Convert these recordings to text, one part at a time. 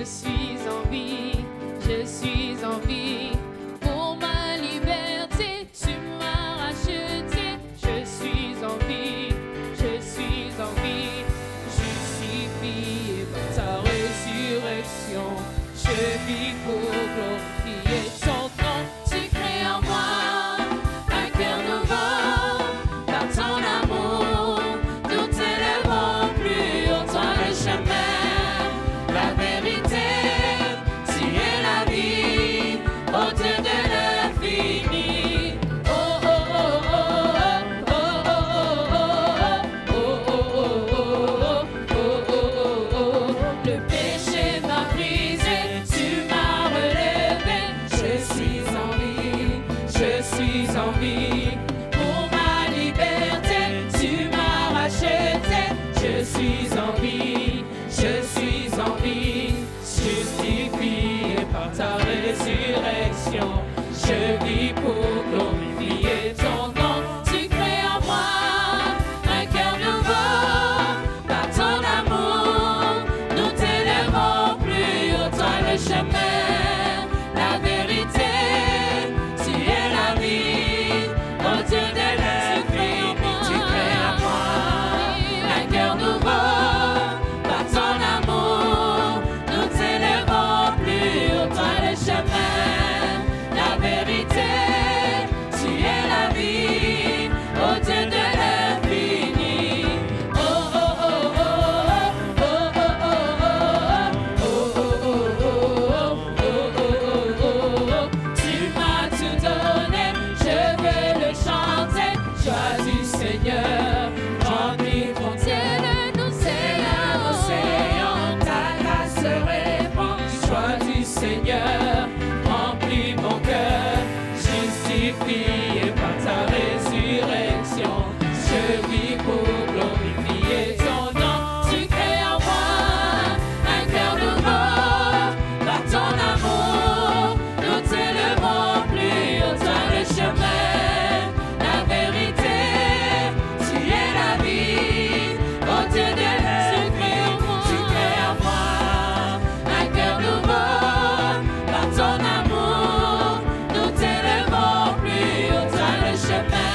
suis en vie, je suis en vie. Pour ma liberté, tu m'as racheté. Je suis en vie, je suis en vie. Justifié par ta résurrection, je vis pour glorifier ton nom. Tu crées en moi un cœur nouveau, par ton amour, nous t'élèverons plus haut. Toi le chemin, la vérité, tu es la vie, au Dieu de l'infini. Oh oh oh oh oh oh oh oh oh oh oh. Le péché m'a brisé, tu m'as relevé. Je suis en vie, je suis en vie. Pour ma liberté, tu m'as racheté. Je suis en vie, je suis en vie. Justifié par ta résurrection, je vis pour glorifier ton nom. Tu crées en moi un cœur nouveau, par ton amour, nous t'élèverons plus haut. Toi le chemin, la vérité, tu es la vie, au Dieu de l'infini. Tu crées en moi un cœur nouveau, par ton amour, nous t'élèverons plus haut. Toi le chemin, la vérité, tu es la vie, au Dieu de l'infini. Oh oh oh oh oh oh oh oh oh oh oh. Tu m'as tout donné, je veux le chanter. Joie du Seigneur, remplis mon ciel, nous océans, ta grâce répand. Joie du Seigneur, remplis mon cœur, justifié par ta résurrection, je vis pour glorifier ton nom. Tu crées en moi un cœur nouveau, par ton amour, nous t'élèverons plus haut. Toi le chemin, la vérité, tu es la vie, au Dieu de l'infini. Tu crées en moi un cœur nouveau, par ton amour, nous t'élèverons plus haut. Toi le chemin,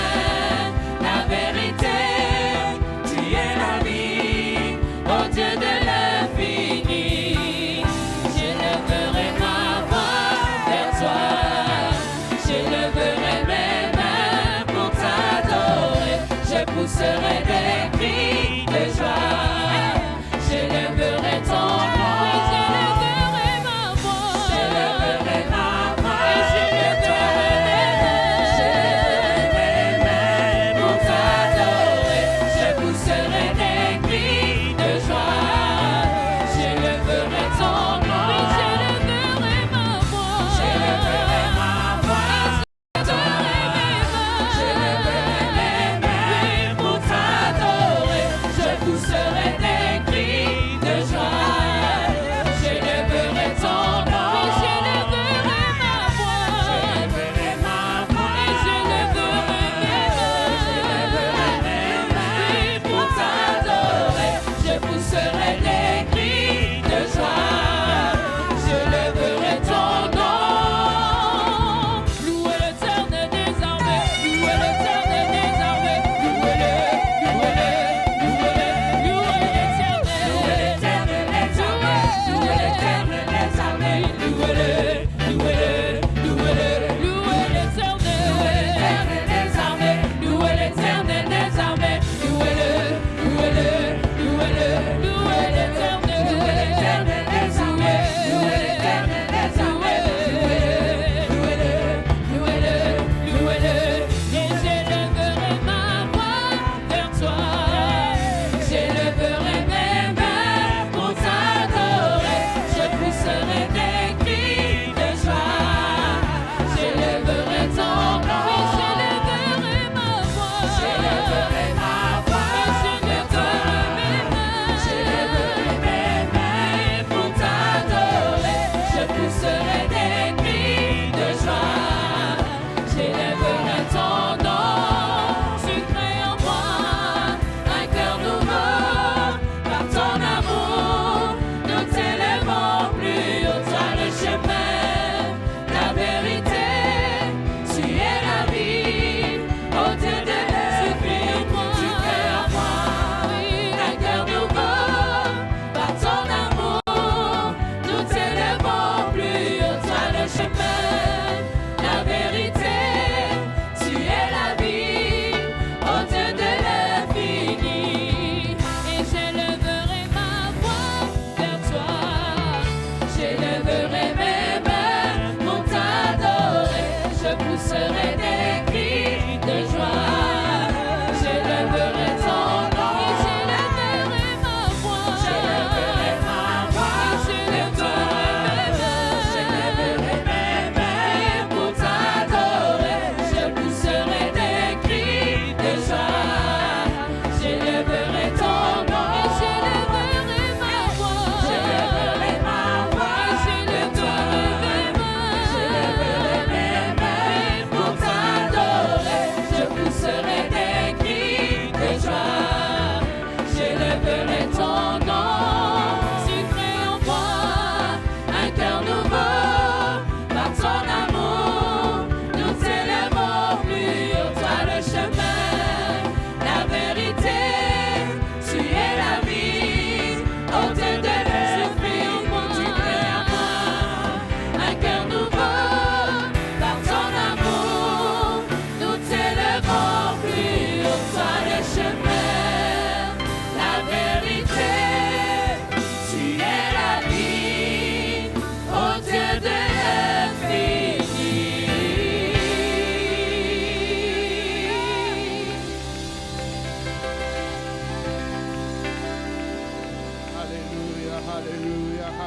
la vérité, tu es la vie, au Dieu de l'infini. J'élèverai ma voix vers toi, j'élèverai mes mains pour t'adorer. Je pousserai des cris de joie, j'élèverai ton nom. J'élèverai ma voix, j'élèverai ma voix vers toi. J'élèverai mes mains pour t'adorer. Je pousserai des cris de joie, j'élèverai ton nom. J'élèverai ma voix, j'élèverai ma voix. J'élèverai mes mains pour t'adorer.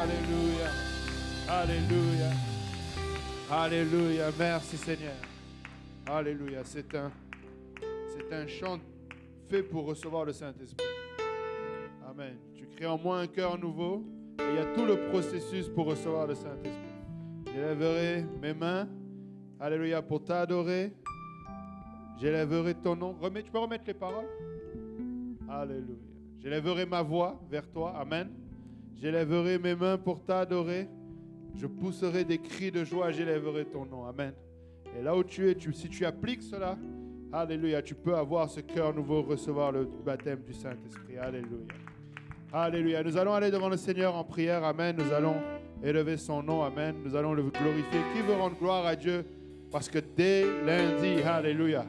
Alléluia. Alléluia. Alléluia. Merci Seigneur. Alléluia. C'est un chant fait pour recevoir le Saint-Esprit. Amen. Tu crées en moi un cœur nouveau et il y a tout le processus pour recevoir le Saint-Esprit. J'élèverai mes mains. Alléluia. Pour t'adorer. J'élèverai ton nom. Tu peux remettre les paroles? Alléluia. J'élèverai ma voix vers toi. Amen. J'élèverai mes mains pour t'adorer. Je pousserai des cris de joie. J'élèverai ton nom. Amen. Et là où tu es, si tu appliques cela, alléluia, tu peux avoir ce cœur nouveau, recevoir le baptême du Saint-Esprit. Alléluia. Alléluia. Nous allons aller devant le Seigneur en prière. Amen. Nous allons élever son nom. Amen. Nous allons le glorifier. Qui veut rendre gloire à Dieu? Parce que dès lundi, alléluia,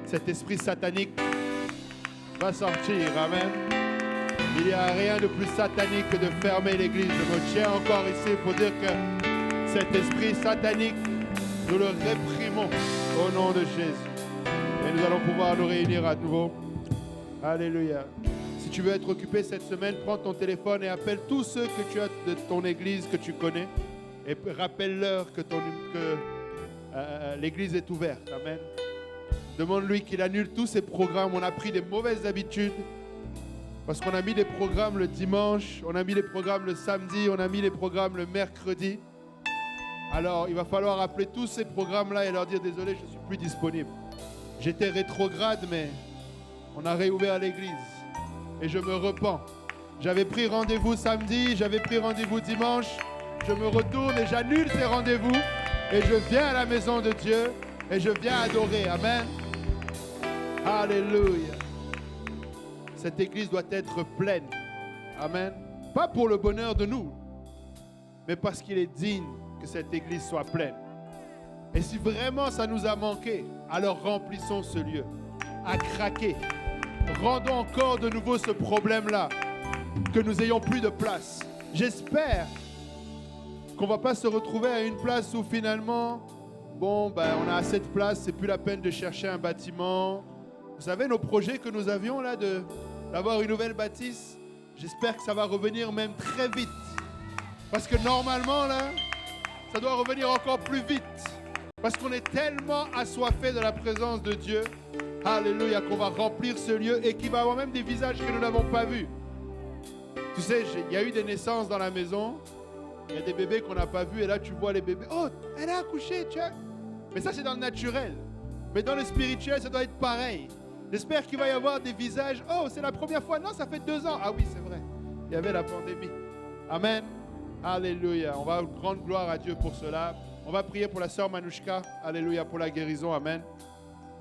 cet esprit satanique va sortir. Amen. Il n'y a rien de plus satanique que de fermer l'église. Je me tiens encore ici pour dire que cet esprit satanique, nous le réprimons au nom de Jésus. Et nous allons pouvoir nous réunir à nouveau. Alléluia. Si tu veux être occupé cette semaine, prends ton téléphone et appelle tous ceux que tu as de ton église que tu connais. Et rappelle-leur que l'église est ouverte. Amen. Demande-lui qu'il annule tous ses programmes. On a pris des mauvaises habitudes. Parce qu'on a mis des programmes le dimanche, on a mis des programmes le samedi, on a mis des programmes le mercredi. Alors, il va falloir appeler tous ces programmes-là et leur dire « Désolé, je ne suis plus disponible. J'étais rétrograde, mais on a réouvert l'église. Et je me repens. J'avais pris rendez-vous samedi, j'avais pris rendez-vous dimanche. Je me retourne et j'annule ces rendez-vous. Et je viens à la maison de Dieu et je viens adorer. Amen. Alléluia. Cette église doit être pleine. Amen. Pas pour le bonheur de nous, mais parce qu'il est digne que cette église soit pleine. Et si vraiment ça nous a manqué, alors remplissons ce lieu à craquer. Rendons encore de nouveau ce problème-là, que nous ayons plus de place. J'espère qu'on ne va pas se retrouver à une place où finalement, on a assez de place, c'est plus la peine de chercher un bâtiment. Vous savez, nos projets que nous avions là d'avoir une nouvelle bâtisse, j'espère que ça va revenir même très vite. Parce que normalement, là, ça doit revenir encore plus vite. Parce qu'on est tellement assoiffé de la présence de Dieu, alléluia, qu'on va remplir ce lieu et qu'il va y avoir même des visages que nous n'avons pas vus. Tu sais, il y a eu des naissances dans la maison, il y a des bébés qu'on n'a pas vus et là tu vois les bébés, oh, elle a accouché, tu vois. Mais ça c'est dans le naturel. Mais dans le spirituel, ça doit être pareil. J'espère qu'il va y avoir des visages. Oh, c'est la première fois. Non, ça fait 2 ans. Ah oui, c'est vrai. Il y avait la pandémie. Amen. Alléluia. On va rendre gloire à Dieu pour cela. On va prier pour la sœur Manouchka. Alléluia, pour la guérison. Amen.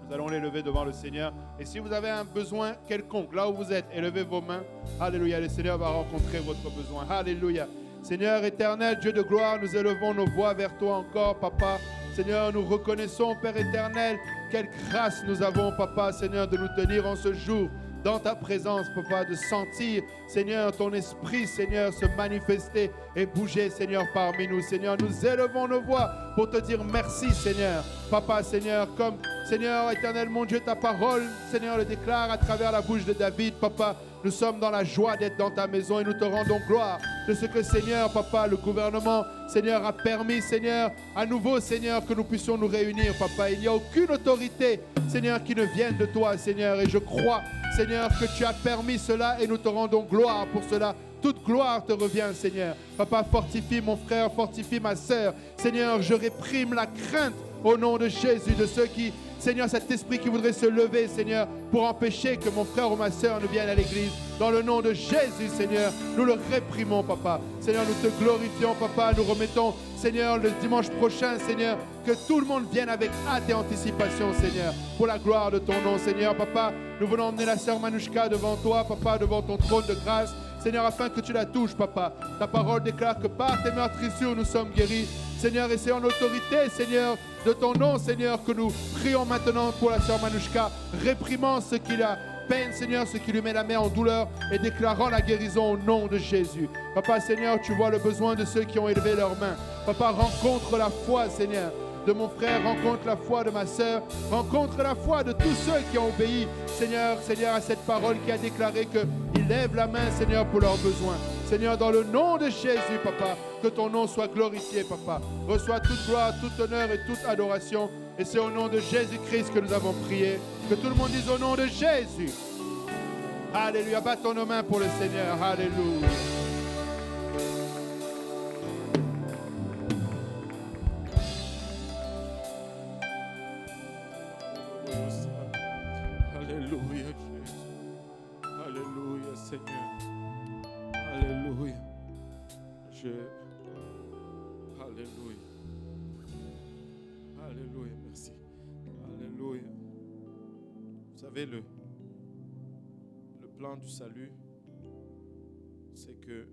Nous allons l'élever devant le Seigneur. Et si vous avez un besoin quelconque, là où vous êtes, élevez vos mains. Alléluia. Le Seigneur va rencontrer votre besoin. Alléluia. Seigneur éternel, Dieu de gloire, nous élevons nos voix vers toi encore, Papa. Seigneur, nous reconnaissons, Père éternel, quelle grâce nous avons, Papa, Seigneur, de nous tenir en ce jour dans ta présence, Papa, de sentir, Seigneur, ton esprit, Seigneur, se manifester et bouger, Seigneur, parmi nous. Seigneur, nous élevons nos voix pour te dire merci, Seigneur. Papa, Seigneur, comme, Seigneur, éternel, mon Dieu, ta parole, Seigneur, le déclare à travers la bouche de David, Papa. Nous sommes dans la joie d'être dans ta maison et nous te rendons gloire de ce que, Seigneur, Papa, le gouvernement, Seigneur, a permis, Seigneur, à nouveau, Seigneur, que nous puissions nous réunir, Papa. Il n'y a aucune autorité, Seigneur, qui ne vienne de toi, Seigneur. Et je crois, Seigneur, que tu as permis cela et nous te rendons gloire pour cela. Toute gloire te revient, Seigneur. Papa, fortifie mon frère, fortifie ma sœur. Seigneur, je réprime la crainte au nom de Jésus, de ceux qui, Seigneur, cet esprit qui voudrait se lever, Seigneur, pour empêcher que mon frère ou ma sœur ne vienne à l'église. Dans le nom de Jésus, Seigneur, nous le réprimons, Papa. Seigneur, nous te glorifions, Papa. Nous remettons, Seigneur, le dimanche prochain, Seigneur, que tout le monde vienne avec hâte et anticipation, Seigneur, pour la gloire de ton nom, Seigneur. Papa, nous voulons emmener la sœur Manouchka devant toi, Papa, devant ton trône de grâce. Seigneur, afin que tu la touches, Papa. Ta parole déclare que par tes meurtrissures, nous sommes guéris. Seigneur, et c'est en autorité, Seigneur, de ton nom, Seigneur, que nous prions maintenant pour la sœur Manouchka, réprimant ce qui la peine, Seigneur, ce qui lui met la main en douleur et déclarant la guérison au nom de Jésus. Papa, Seigneur, tu vois le besoin de ceux qui ont élevé leurs mains. Papa, rencontre la foi, Seigneur, de mon frère, rencontre la foi de ma sœur, rencontre la foi de tous ceux qui ont obéi, Seigneur, à cette parole qui a déclaré qu'ils lèvent la main, Seigneur, pour leurs besoins. Seigneur, dans le nom de Jésus, Papa, que ton nom soit glorifié, Papa. Reçois toute gloire, tout honneur et toute adoration. Et c'est au nom de Jésus-Christ que nous avons prié. Que tout le monde dise au nom de Jésus. Alléluia. Battons nos mains pour le Seigneur. Alléluia. Alléluia, Jésus. Alléluia, Seigneur. Alléluia. Alléluia. Alléluia, merci. Alléluia. Vous savez, le plan du salut, c'est que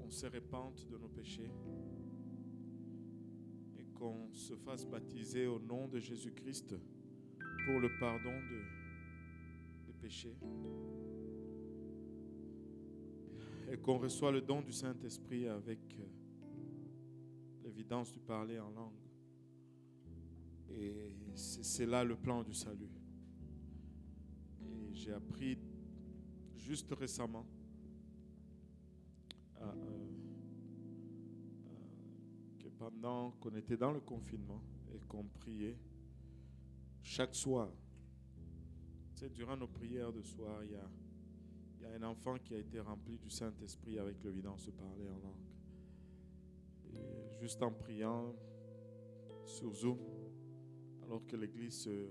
on se répande de nos péchés et qu'on se fasse baptiser au nom de Jésus-Christ pour le pardon des péchés et qu'on reçoit le don du Saint-Esprit avec l'évidence du parler en langue. Et c'est là le plan du salut. Et j'ai appris juste récemment que pendant qu'on était dans le confinement et qu'on priait chaque soir, durant nos prières de soir, il y a un enfant qui a été rempli du Saint-Esprit avec l'évidence de parler en langue. Et juste en priant sur Zoom, alors que l'église se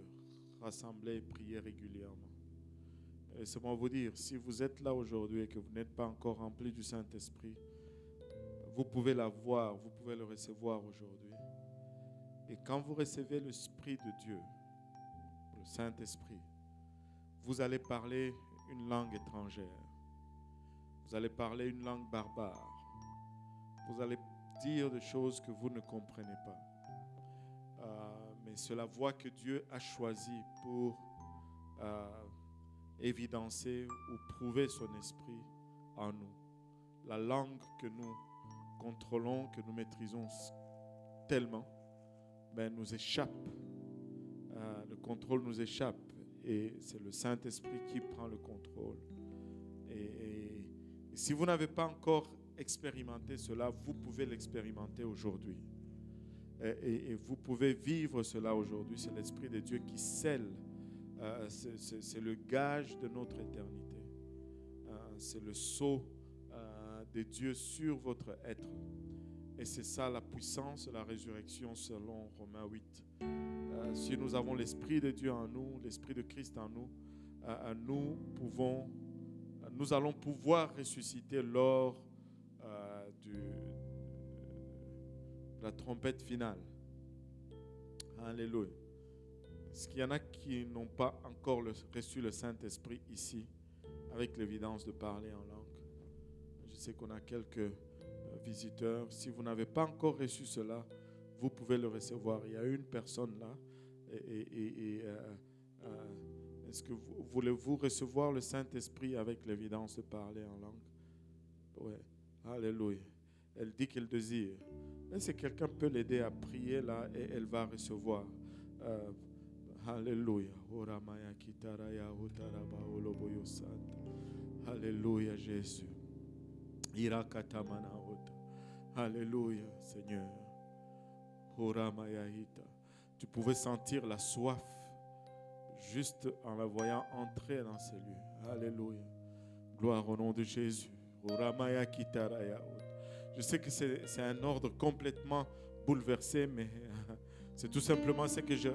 rassemblait et priait régulièrement. Laissez-moi vous dire, si vous êtes là aujourd'hui et que vous n'êtes pas encore rempli du Saint-Esprit, vous pouvez l'avoir, vous pouvez le recevoir aujourd'hui. Et quand vous recevez l'Esprit de Dieu, le Saint-Esprit, vous allez parler une langue étrangère. Vous allez parler une langue barbare. Vous allez dire des choses que vous ne comprenez pas. Mais c'est la voie que Dieu a choisie pour évidencer ou prouver son esprit en nous. La langue que nous contrôlons, que nous maîtrisons tellement, nous échappe. Le contrôle nous échappe et c'est le Saint-Esprit qui prend le contrôle. Et si vous n'avez pas encore expérimenté cela, vous pouvez l'expérimenter aujourd'hui. Et vous pouvez vivre cela aujourd'hui. C'est l'Esprit de Dieu qui scelle. C'est le gage de notre éternité. C'est le sceau de Dieu sur votre être. Et c'est ça la puissance de la résurrection selon Romains 8. Si nous avons l'Esprit de Dieu en nous, l'Esprit de Christ en nous, nous allons pouvoir ressusciter lors de la trompette finale. Alléluia. Est-ce qu'il y en a qui n'ont pas encore reçu le Saint-Esprit ici, avec l'évidence de parler en langue? Je sais qu'on a quelques visiteurs. Si vous n'avez pas encore reçu cela, vous pouvez le recevoir. Il y a une personne là. Est-ce que voulez-vous recevoir le Saint-Esprit avec l'évidence de parler en langue? Oui. Alléluia. Elle dit qu'elle désire. Mais si quelqu'un peut l'aider à prier là, et elle va recevoir. Alléluia. Alléluia, Jésus. Alléluia, Seigneur. Tu pouvais sentir la soif juste en la voyant entrer dans ces lieux. Alléluia. Gloire au nom de Jésus. Je sais que c'est un ordre complètement bouleversé, mais c'est tout simplement ce que je